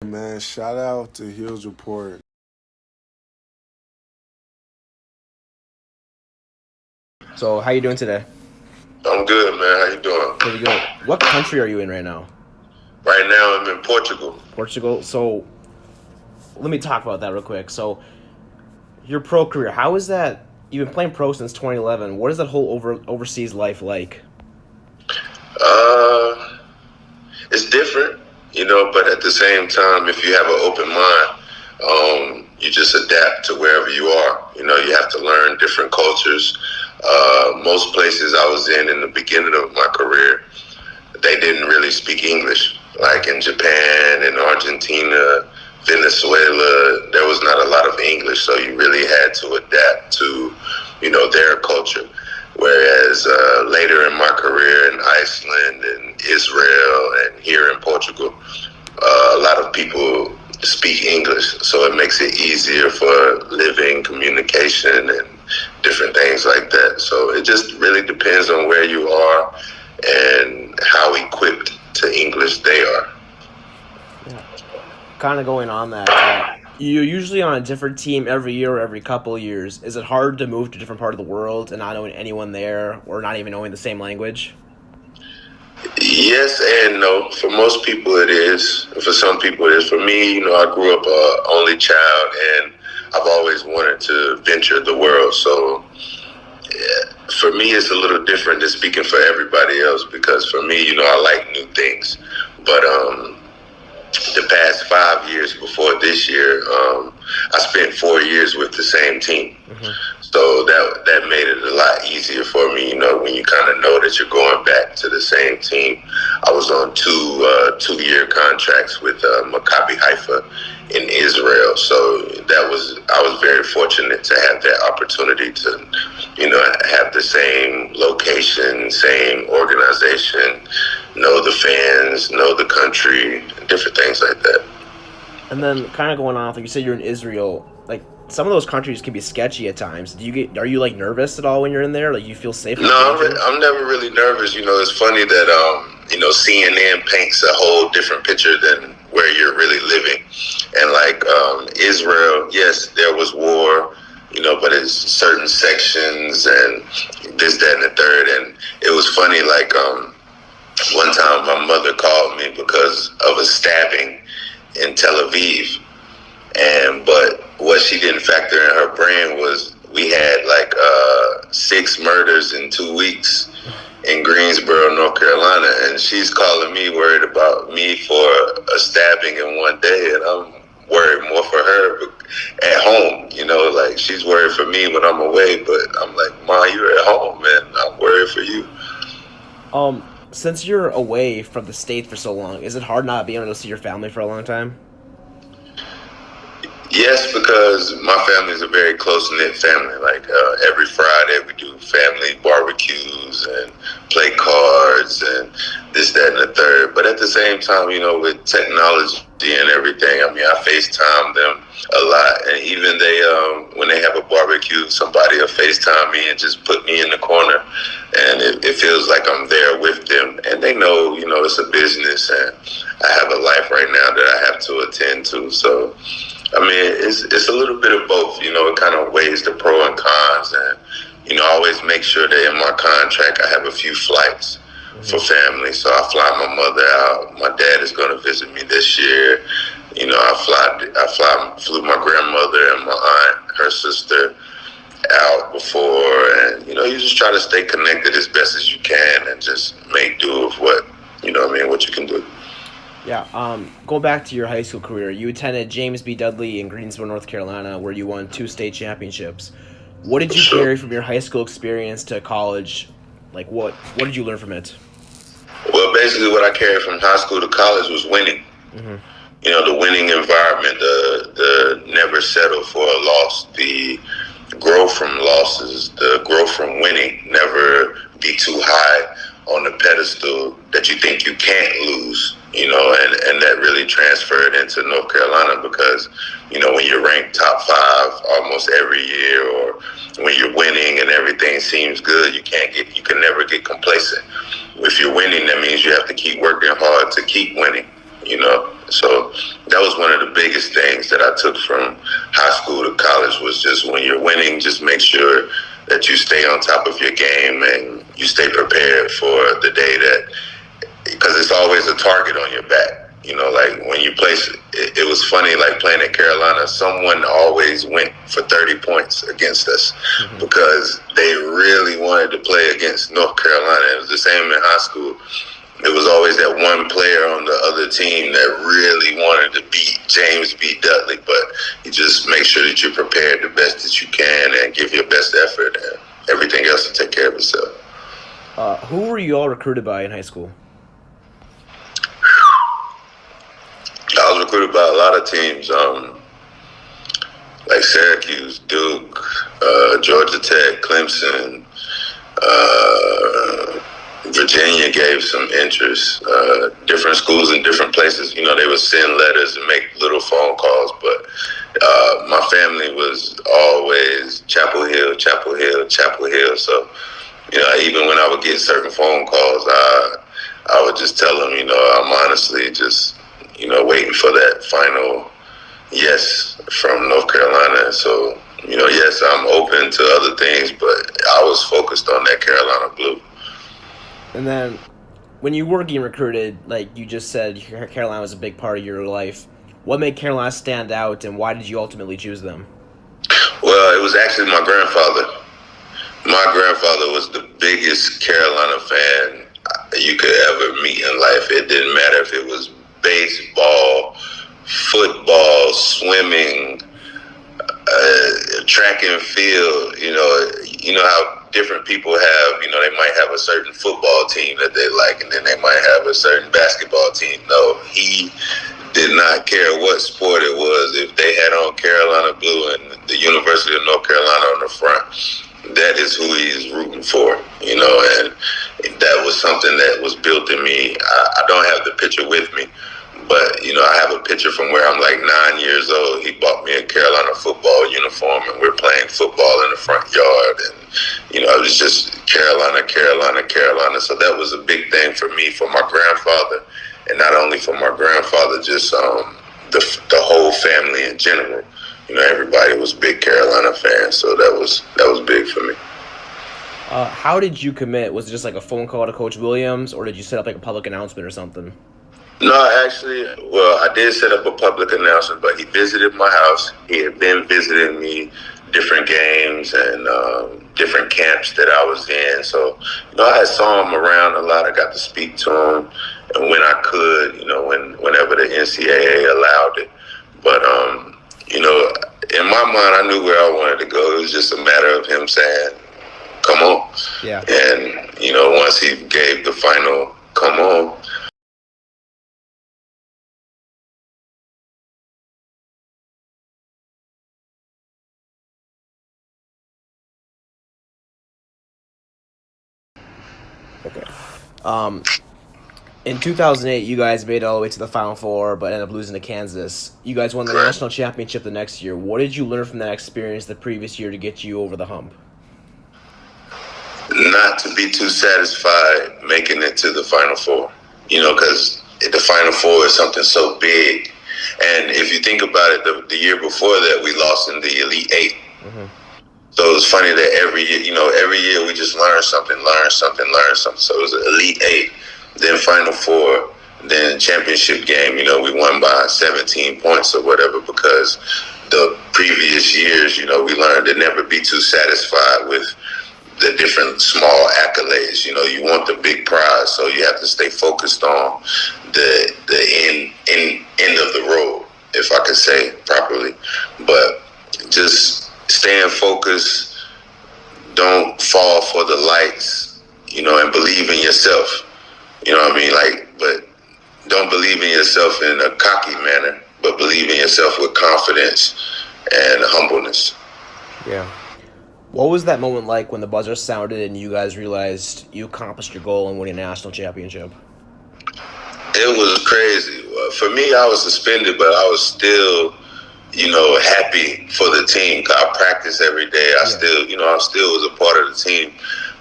Man, shout out to Hills Report. So, how you doing today? I'm good, man. How you doing? Pretty good. What country are you in right now? Right now, I'm in Portugal. Portugal. So, let me talk about that real quick. So, your pro career, how is that? You've been playing pro since 2011. What is that whole overseas life like? Uh, it's different, but at the same time, if you have an open mind, you just adapt to wherever you are. You have to learn different cultures. Most places I was in the beginning of my career, they didn't really speak English. Like in Japan and Argentina, Venezuela, there was not a lot of English, so you really had to adapt to, their culture. Whereas later in my career in Iceland and Israel and here in Portugal, a lot of people speak English, so it makes it easier for living, communication, and different things like that. So it just really depends on where you are and how equipped to English they are. Yeah. Kind of going on that. You're usually on a different team every year or every couple of years. Is it hard to move to a different part of the world and not knowing anyone there or not even knowing the same language? Yes and no. For most people, it is. For some people, it is. For me, I grew up only child, and I've always wanted to venture the world. So for me, it's a little different than speaking for everybody else because for me, I like new things. But the past 5 years before this year, I spent 4 years with the same team. Mm-hmm. So that made it a lot easier for me, when you kind of know that you're going back to the same team. I was on two-year contracts with Maccabi Haifa in Israel, so I was very fortunate to have that opportunity to, have the same location, same organization, know the fans, know the country, different things like that. And then, kind of going on, like you said, you're in Israel. Like some of those countries can be sketchy at times. Are you like nervous at all when you're in there? Like you feel safe No, from danger? I'm never really nervous. It's funny that CNN paints a whole different picture than where you're really living. And like Israel, yes, there was war, but it's certain sections and this, that, and the third. And it was funny, like one time my mother called me because of a stabbing in Tel Aviv, but what she didn't factor in her brain was we had like 6 murders in 2 weeks in Greensboro, North Carolina, and she's calling me worried about me for a stabbing in one day, and I'm worried more for her at home. Like she's worried for me when I'm away, but I'm like, Ma, you're at home, man. I'm worried for you. Since you're away from the state for so long, is it hard not being able to see your family for a long time? Yes, because my family is a very close knit family. Like every Friday, we do family barbecues and play cards and this, that, and the third. But at the same time, with technology and everything, I mean, I FaceTime them a lot. And even when they have a barbecue, somebody will FaceTime me and just put me in the corner. And it feels like I'm there with them. And they know, it's a business and I have a life right now that I have to attend to. So, I mean, it's a little bit of both. It kind of weighs the pro and cons, and I always make sure that in my contract I have a few flights for Mm-hmm. family. So I fly my mother out. My dad is going to visit me this year. Flew my grandmother and my aunt, her sister, out before, and you just try to stay connected as best as you can, and just make do of what you can do. Yeah. Going back to your high school career, you attended James B. Dudley in Greensboro, North Carolina, where you won 2 state championships. What did you Sure. carry from your high school experience to college? Like, what did you learn from it? Well, basically, what I carried from high school to college was winning. Mm-hmm. The winning environment, the never settle for a loss, the grow from losses, the grow from winning, never be too high on the pedestal that you think you can't lose, and that really transferred into North Carolina because, when you're ranked top 5 almost every year, or when you're winning and everything seems good, you can never get complacent. If you're winning, that means you have to keep working hard to keep winning. So that was one of the biggest things that I took from high school to college was just when you're winning, just make sure that you stay on top of your game and you stay prepared for the day that, because it's always a target on your back. Like when you play, it was funny, like playing at Carolina, someone always went for 30 points against us because they really wanted to play against North Carolina. It was the same in high school. It was always that one player on the other team that really wanted to beat James B. Dudley, but you just make sure that you're prepared the best that you can and give your best effort, and everything else will take care of itself. Who were you all recruited by in high school? I was recruited by a lot of teams, like Syracuse, Duke, Georgia Tech, Clemson, Virginia gave some interest. Different schools in different places, they would send letters and make little phone calls, but my family was always Chapel Hill, Chapel Hill, Chapel Hill. So, even when I would get certain phone calls, I would just tell them, I'm honestly just, waiting for that final yes from North Carolina. So, yes, I'm open to other things, but I was focused on that Carolina blue. And then when you were getting recruited, like you just said, Carolina was a big part of your life. What made Carolina stand out, and why did you ultimately choose them? Well, it was actually my grandfather. My grandfather was the biggest Carolina fan you could ever meet in life. It didn't matter if it was baseball, football, swimming, track and field. You know how different people have, they might have a certain football team that they like, and then they might have a certain basketball team. No, he did not care what sport it was. If they had on Carolina blue and the University of North Carolina on the front, that is who he's rooting for, and that was something that was built in me. I don't have the picture with me, but, I have a picture from where I'm like 9 years old. He bought me a Carolina football uniform, and we're playing football in the front yard. And, it was just Carolina, Carolina, Carolina. So that was a big thing for me, for my grandfather. And not only for my grandfather, just the whole family in general. Everybody was big Carolina fans. So that was big for me. How did you commit? Was it just like a phone call to Coach Williams, or did you set up like a public announcement or something? No, actually, I did set up a public announcement, but he visited my house. He had been visiting me different games and different camps that I was in. So, I saw him around a lot. I got to speak to him, and when I could, whenever the NCAA allowed it. But, in my mind, I knew where I wanted to go. It was just a matter of him saying, come on. Yeah. And, once he gave the final come on, Okay. In 2008, you guys made it all the way to the Final Four, but ended up losing to Kansas. You guys won the national championship the next year. What did you learn from that experience the previous year to get you over the hump? Not to be too satisfied making it to the Final Four, because the Final Four is something so big. And if you think about it, the year before that, we lost in the Elite Eight. Mm-hmm. So it's funny that every year we just learn something. So it was an Elite Eight, then Final Four, then championship game. We won by 17 points or whatever, because the previous years, we learned to never be too satisfied with the different small accolades. You want the big prize, so you have to stay focused on the end of the road, if I could say it properly. But just staying focused, don't fall for the lights, and believe in yourself. But don't believe in yourself in a cocky manner, but believe in yourself with confidence and humbleness. Yeah. What was that moment like when the buzzer sounded and you guys realized you accomplished your goal and winning a national championship? It was crazy. For me, I was suspended, but I was still, happy for the team. I practiced every day. I still was a part of the team.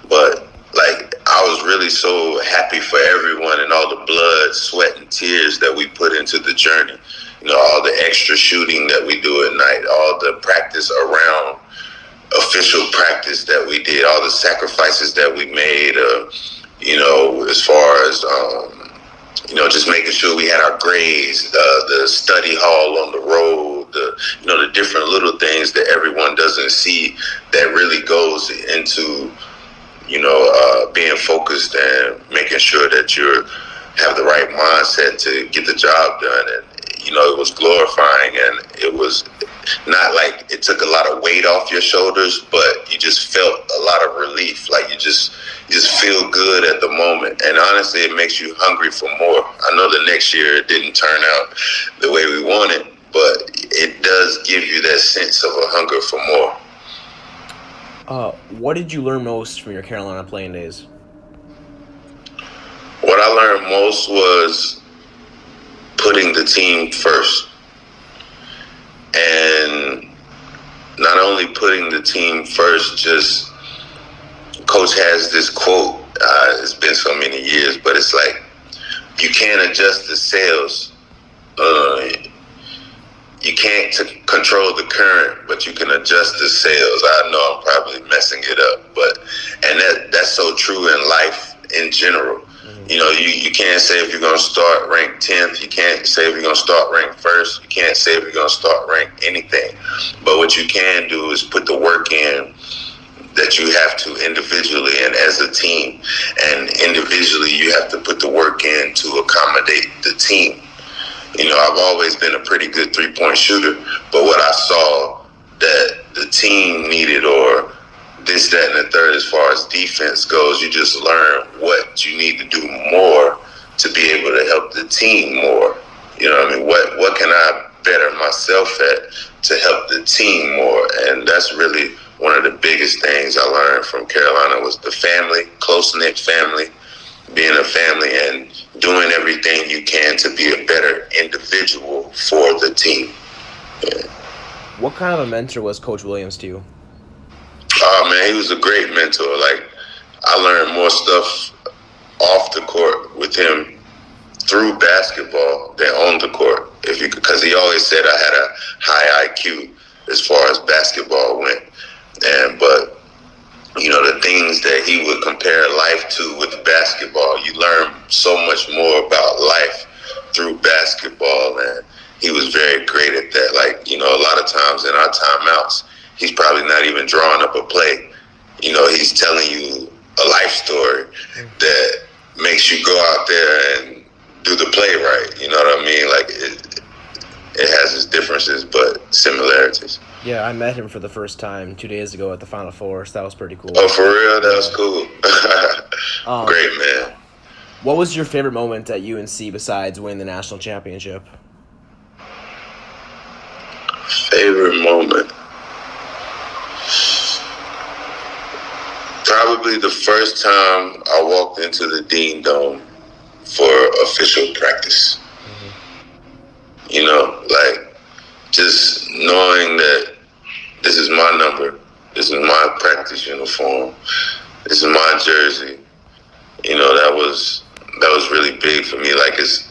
But like I was really so happy for everyone and all the blood, sweat, and tears that we put into the journey. You know, all the extra shooting that we do at night, all the practice around official practice that we did, all the sacrifices that we made, you know, as far as, you know, just making sure we had our grades, the study hall on the road, you know, the different little things that everyone doesn't see that really goes into, you know, being focused and making sure that you have the right mindset to get the job done. And, you know, it was glorifying, and it was not like it took a lot of weight off your shoulders, but you just felt a lot of relief. Like you just feel good at the moment. And honestly, it makes you hungry for more. I know the next year it didn't turn out the way we wanted, but it does give you that sense of a hunger for more. What did you learn most from your Carolina playing days? What I learned most was putting the team first. And not only putting the team first, just Coach has this quote, it's been so many years, but it's like, you can't adjust the sails. You can't control the current, but you can adjust the sails. I know I'm probably messing it up, and that's so true in life in general. You know, you can't say if you're going to start ranked 10th. You can't say if you're going to start ranked first. You can't say if you're going to start ranked anything. But what you can do is put the work in that you have to individually and as a team. And individually, you have to put the work in to accommodate the team. You know, I've always been a pretty good three-point shooter, but what I saw that the team needed, or this, that, and the third, as far as defense goes, you just learn what you need to do more to be able to help the team more. You know what I mean? What can I better myself at to help the team more? And that's really one of the biggest things I learned from Carolina was the family, close-knit family, being a family and doing everything you can to be a better individual for the team. Yeah. What kind of a mentor was Coach Williams to you? Oh man, he was a great mentor. Like, I learned more stuff off the court with him through basketball than on the court. Because he always said I had a high IQ as far as basketball went. But you know, the things that he would compare life to with basketball, you learn so much more about life through basketball, and he was very great at that. Like, you know, a lot of times in our timeouts, he's probably not even drawing up a play. You know, he's telling you a life story that makes you go out there and do the play right. You know what I mean? Like, it has its differences, but similarities. Yeah, I met him for the first time 2 days ago at the Final Four, so that was pretty cool. Oh, for real? That was cool. Great, man. What was your favorite moment at UNC besides winning the national championship? Favorite moment? Probably the first time I walked into the Dean Dome for official practice. Mm-hmm. You know, like, just knowing that this is my number, this is my practice uniform, this is my jersey. You know, that was really big for me. Like, it's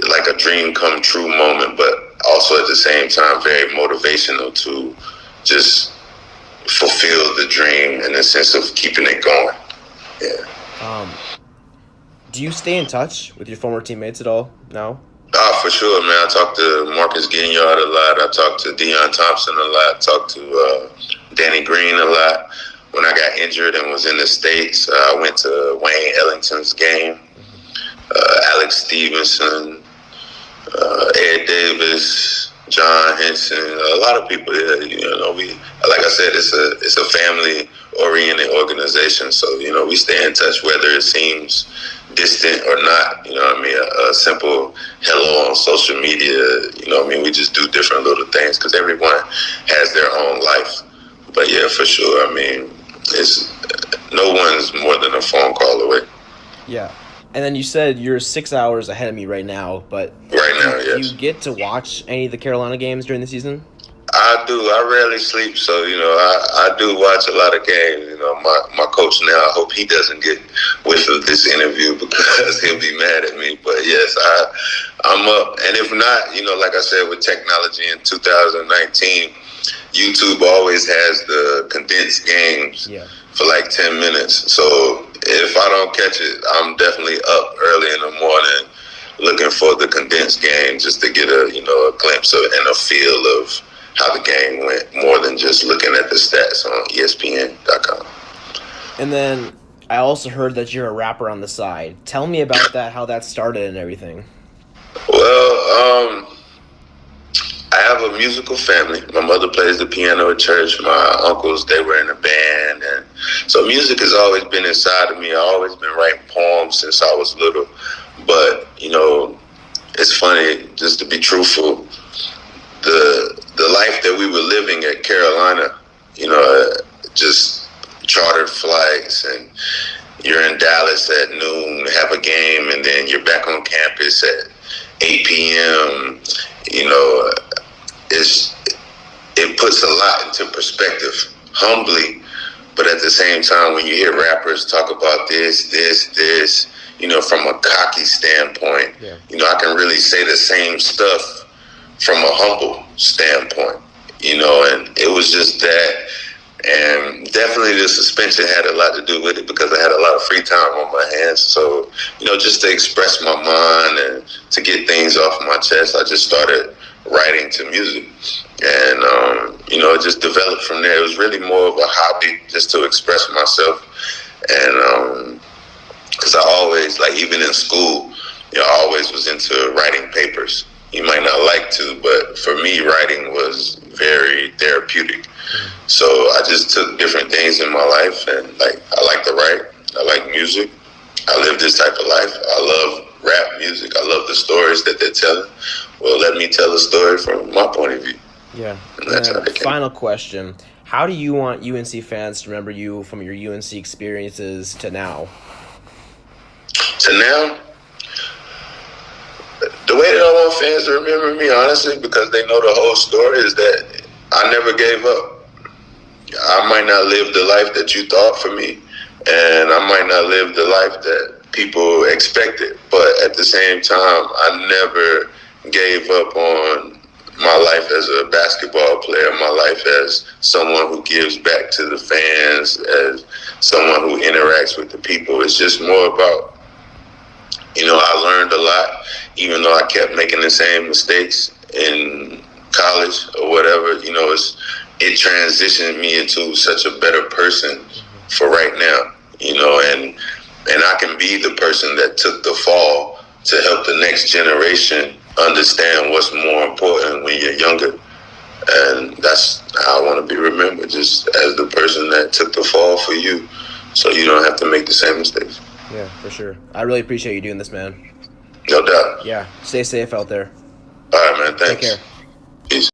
like a dream come true moment, but also at the same time very motivational to just fulfill the dream in the sense of keeping it going. Yeah. Do you stay in touch with your former teammates at all now? For sure, man. I talked to Marcus Ginyard a lot. I talked to Deion Thompson a lot. I talked to Danny Green a lot. When I got injured and was in the States, I went to Wayne Ellington's game. Alex Stevenson, Ed Davis, John Henson, a lot of people. You know, like I said, it's a family-oriented organization. So, you know, we stay in touch whether it seems distant or not. You know what I mean? A simple hello on social media. You know what I mean? We just do different little things because everyone has their own life. But yeah, for sure. I mean, it's no one's more than a phone call away. Yeah. And then you said you're 6 hours ahead of me right now, but right now, yes. Do you get to watch any of the Carolina games during the season? I do. I rarely sleep, so I do watch a lot of games. My coach now. I hope he doesn't get whiff of this interview because he'll be mad at me. But yes, I'm up, and if not, like I said, with technology in 2019, YouTube always has the condensed games for like 10 minutes. So if I don't catch it, I'm definitely up early in the morning looking for the condensed game just to get a glimpse of and a feel of how the game went, more than just looking at the stats on ESPN.com. And then I also heard that you're a rapper on the side. Tell me about that, how that started and everything. Well, I have a musical family. My mother plays the piano at church. My uncles, they were in a band. And so music has always been inside of me. I've always been writing poems since I was little. But, it's funny, just to be truthful, the life that we were living at Carolina, just chartered flights, and you're in Dallas at noon, have a game, and then you're back on campus at 8 p.m. It puts a lot into perspective, humbly, but at the same time, when you hear rappers talk about this, from a cocky standpoint, I can really say the same stuff from a humble standpoint, and it was just that. And definitely the suspension had a lot to do with it because I had a lot of free time on my hands. So, just to express my mind and to get things off my chest, I just started writing to music. And, it just developed from there. It was really more of a hobby just to express myself. And because I always, even in school, I always was into writing papers. You might not like to, but for me, writing was very therapeutic. So I just took different things in my life, and I like to write. I like music. I live this type of life. I love rap music. I love the stories that they're telling. Well, let me tell a story from my point of view. Yeah. And that's how it came. Final question. How do you want UNC fans to remember you from your UNC experiences to now? To now, the way that I want fans to remember me, honestly, because they know the whole story, is that I never gave up. I might not live the life that you thought for me, and I might not live the life that people expected, but at the same time, I never gave up on my life as a basketball player, my life as someone who gives back to the fans, as someone who interacts with the people. It's just more about, I learned a lot, even though I kept making the same mistakes in college or whatever. It transitioned me into such a better person for right now, and I can be the person that took the fall to help the next generation understand what's more important when you're younger. And that's how I want to be remembered, just as the person that took the fall for you, so you don't have to make the same mistakes. Yeah, for sure. I really appreciate you doing this, man. No doubt. Yeah, stay safe out there. All right, man. Thanks. Take care. Peace.